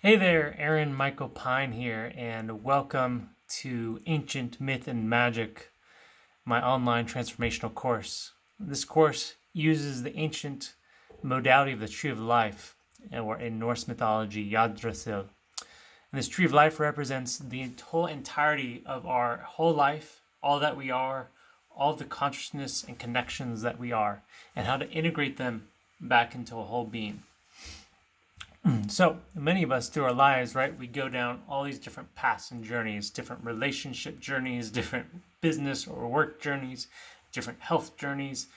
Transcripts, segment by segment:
Hey there, Aaron Michael Pine here, and welcome to Ancient Myth and Magic, my online transformational course. This course uses the ancient modality of the Tree of Life, or in Norse mythology, Yggdrasil. And this Tree of Life represents the whole entirety of our whole life, all that we are, all the consciousness and connections that we are, and how to integrate them back into a whole being. So many of us through our lives, right, we go down all these different paths and journeys, different relationship journeys, different business or work journeys, different health journeys,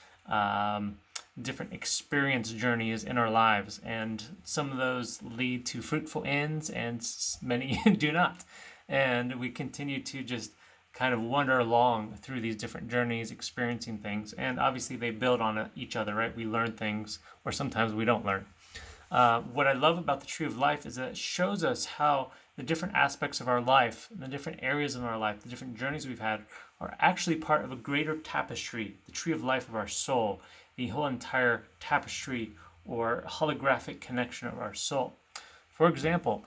different experience journeys in our lives. And some of those lead to fruitful ends and many do not. And we continue to just kind of wander along through these different journeys, experiencing things. And obviously they build on each other, right? We learn things, or sometimes we don't learn. What I love about the Tree of Life is that it shows us how the different aspects of our life, and the different areas of our life, the different journeys we've had, are actually part of a greater tapestry, the Tree of Life of our soul, the whole entire tapestry or holographic connection of our soul. For example,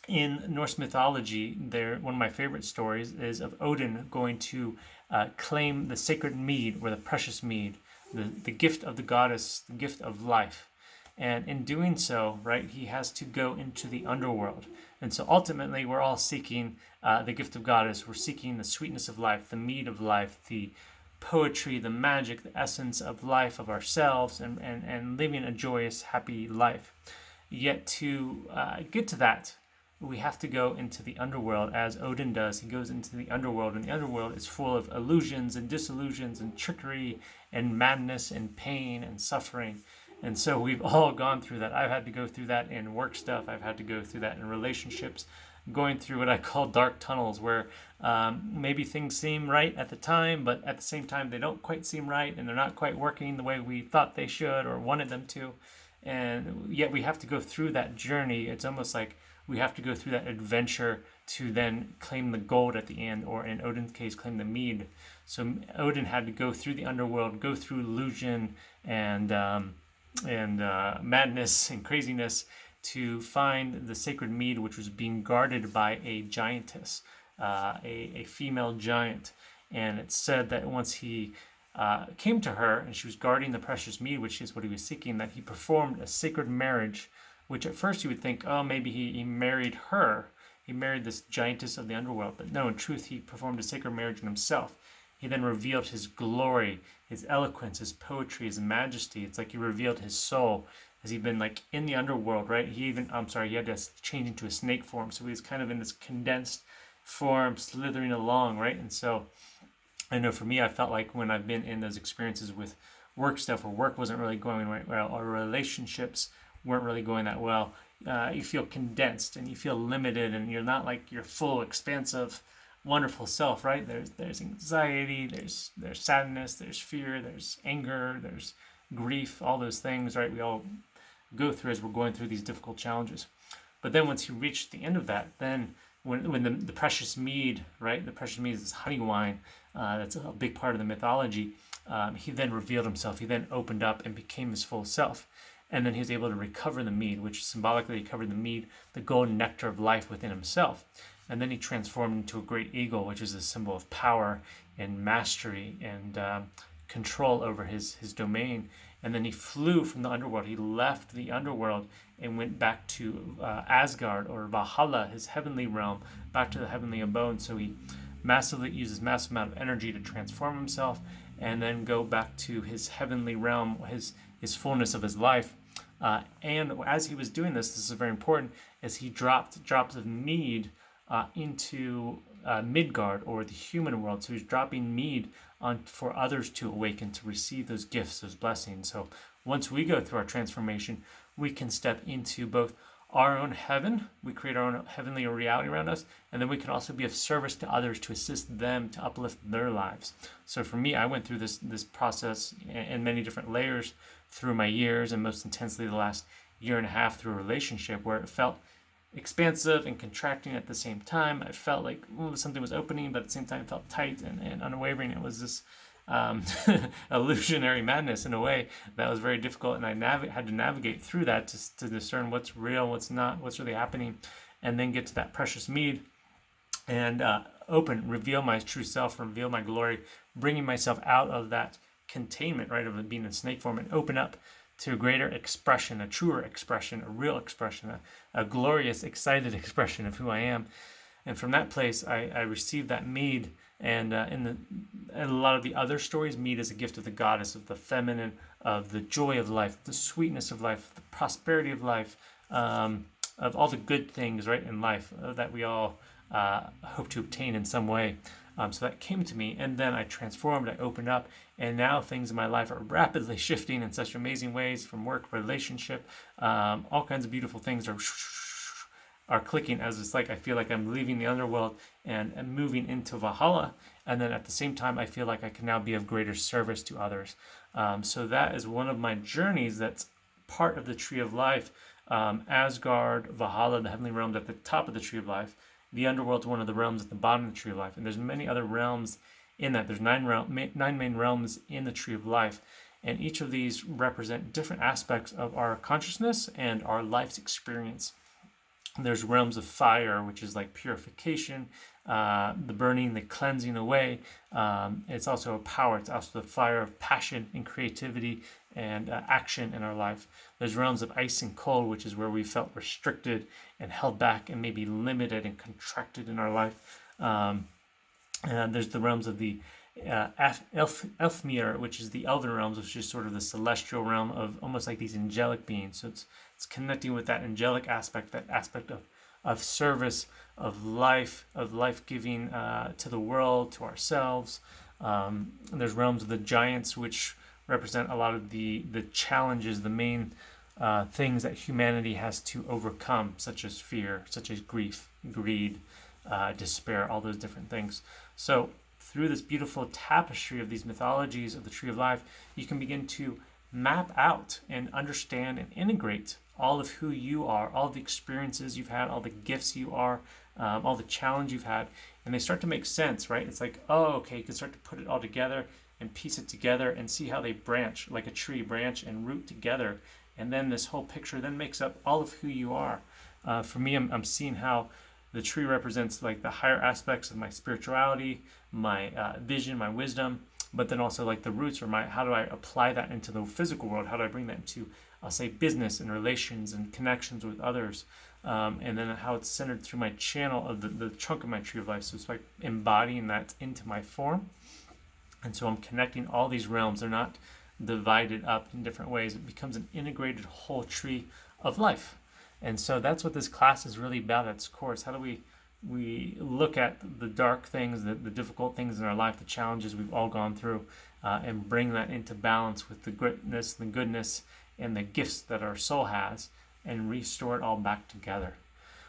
in Norse mythology, one of my favorite stories is of Odin going to claim the sacred mead, or the precious mead, the gift of the goddess, the gift of life. And in doing so, right, he has to go into the underworld. And so ultimately, we're all seeking the gift of goddess. We're seeking the sweetness of life, the mead of life, the poetry, the magic, the essence of life, of ourselves, and living a joyous, happy life. Yet to get to that, we have to go into the underworld, as Odin does. He goes into the underworld, and the underworld is full of illusions and disillusions and trickery and madness and pain and suffering. And so we've all gone through that. I've had to go through that in work stuff. I've had to go through that in relationships, going through what I call dark tunnels, where maybe things seem right at the time, but at the same time, they don't quite seem right, and they're not quite working the way we thought they should or wanted them to. And yet we have to go through that journey. It's almost like we have to go through that adventure to then claim the gold at the end, or in Odin's case, claim the mead. So Odin had to go through the underworld, go through illusion and madness and craziness to find the sacred mead, which was being guarded by a giantess, a female giant. And it's said that once he came to her and she was guarding the precious mead, which is what he was seeking, that he performed a sacred marriage, which at first you would think, oh, maybe he married her. He married this giantess of the underworld. But no, in truth, he performed a sacred marriage in himself. He then revealed his glory, his eloquence, his poetry, his majesty. It's like he revealed his soul. Has he been like in the underworld, right? He had to change into a snake form. So he was kind of in this condensed form, slithering along, right? And so I know for me, I felt like when I've been in those experiences with work stuff, where work wasn't really going right well, or relationships weren't really going that well, you feel condensed and you feel limited, and you're not like your full, expansive, wonderful self, right? There's anxiety, there's sadness, there's fear, there's anger, there's grief, all those things, right? We all go through as we're going through these difficult challenges. But then once you reach the end of that, then when the precious mead, right? The precious mead is this honey wine. That's a big part of the mythology. He then revealed himself. He then opened up and became his full self. And then he was able to recover the mead, which symbolically recovered the mead, the golden nectar of life within himself. And then he transformed into a great eagle, which is a symbol of power and mastery and control over his domain. And then he flew from the underworld. He left the underworld and went back to Asgard, or Valhalla, his heavenly realm, back to the heavenly abode. So he uses massive amount of energy to transform himself and then go back to his heavenly realm, his fullness of his life. And as he was doing this is very important, as he dropped drops of mead into Midgard, or the human world. So he's dropping mead on for others to awaken, to receive those gifts, those blessings. So once we go through our transformation, we can step into both our own heaven. We create our own heavenly reality around us, and then we can also be of service to others, to assist them to uplift their lives. So for me, I went through this process in many different layers through my years, and most intensely the last year and a half through a relationship where it felt expansive and contracting at the same time. I felt like something was opening, but at the same time it felt tight and unwavering. It was this illusionary madness in a way that was very difficult, and I had to navigate through that to discern what's real, what's not, what's really happening, and then get to that precious mead and reveal my true self, reveal my glory, bringing myself out of that containment, right, of being in snake form, and open up to a greater expression, a truer expression, a real expression, a glorious, excited expression of who I am. And from that place, I received that mead. And in a lot of the other stories, mead is a gift of the goddess, of the feminine, of the joy of life, the sweetness of life, the prosperity of life, of all the good things, right, in life that we all hope to obtain in some way. So that came to me, and then I transformed, I opened up, and now things in my life are rapidly shifting in such amazing ways, from work, relationship, all kinds of beautiful things are clicking, as it's like I feel like I'm leaving the underworld and moving into Valhalla, and then at the same time I feel like I can now be of greater service to others. So that is one of my journeys that's part of the Tree of Life. Asgard, Valhalla, the heavenly realms at the top of the Tree of Life. The underworld's one of the realms at the bottom of the Tree of Life, and there's many other realms in that. There's nine main realms in the Tree of Life, and each of these represent different aspects of our consciousness and our life's experience. There's realms of fire, which is like purification, the burning, the cleansing away. It's also a power. It's also the fire of passion and creativity and action in our life. There's realms of ice and cold, which is where we felt restricted and held back and maybe limited and contracted in our life. And there's the realms of the Elfmere, which is the elven realms, which is sort of the celestial realm of almost like these angelic beings. So it's connecting with that angelic aspect, that aspect of service, of life giving to the world, to ourselves. And there's realms of the giants, which represent a lot of the challenges, the main things that humanity has to overcome, such as fear, such as grief, greed, despair, all those different things. So through this beautiful tapestry of these mythologies of the Tree of Life, you can begin to map out and understand and integrate all of who you are, all the experiences you've had, all the gifts you are, all the challenge you've had, and they start to make sense, right? It's like, oh, okay, you can start to put it all together and piece it together and see how they branch, like a tree, branch and root together. And then this whole picture then makes up all of who you are. For me, I'm seeing how the tree represents like the higher aspects of my spirituality, my vision, my wisdom, but then also like the roots, or how do I apply that into the physical world? How do I bring that into, I'll say, business and relations and connections with others? And then how it's centered through my channel of the trunk of my Tree of Life. So it's like embodying that into my form. And so I'm connecting all these realms. They're not divided up in different ways. It becomes an integrated whole tree of life. And so that's what this class is really about at its core. How do we look at the dark things, the difficult things in our life, the challenges we've all gone through, and bring that into balance with the greatness, the goodness, and the gifts that our soul has, and restore it all back together.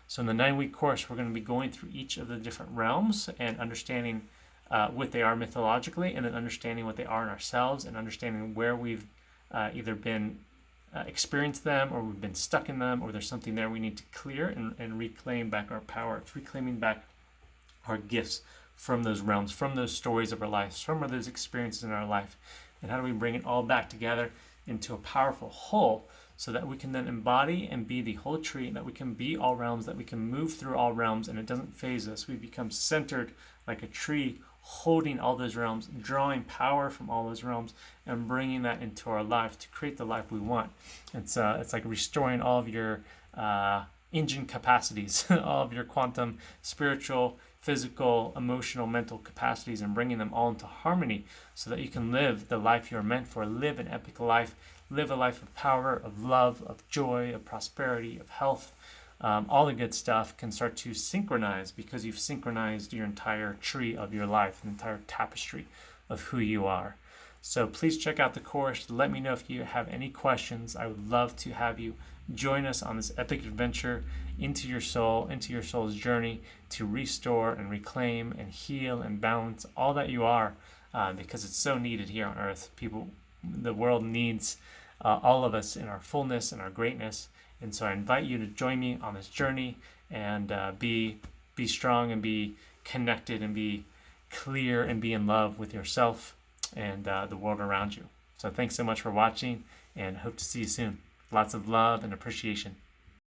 So in the 9-week course, we're going to be going through each of the different realms and understanding what they are mythologically, and then understanding what they are in ourselves, and understanding where we've either been experienced them, or we've been stuck in them, or there's something there we need to clear and reclaim back our power. It's reclaiming back our gifts from those realms, from those stories of our lives, from those experiences in our life. And how do we bring it all back together into a powerful whole, so that we can then embody and be the whole tree, that we can be all realms, that we can move through all realms, and it doesn't phase us. We become centered like a tree, holding all those realms, drawing power from all those realms, and bringing that into our life to create the life we want. It's like restoring all of your engine capacities, all of your quantum, spiritual, physical, emotional, mental capacities, and bringing them all into harmony, so that you can live the life you're meant for, live an epic life, live a life of power, of love, of joy, of prosperity, of health. All the good stuff can start to synchronize, because you've synchronized your entire tree of your life, an entire tapestry of who you are. So please check out the course. Let me know if you have any questions. I would love to have you join us on this epic adventure into your soul, into your soul's journey to restore and reclaim and heal and balance all that you are, because it's so needed here on earth. The world needs all of us in our fullness and our greatness. And so I invite you to join me on this journey, and be strong, and be connected, and be clear, and be in love with yourself and the world around you. So thanks so much for watching, and hope to see you soon. Lots of love and appreciation.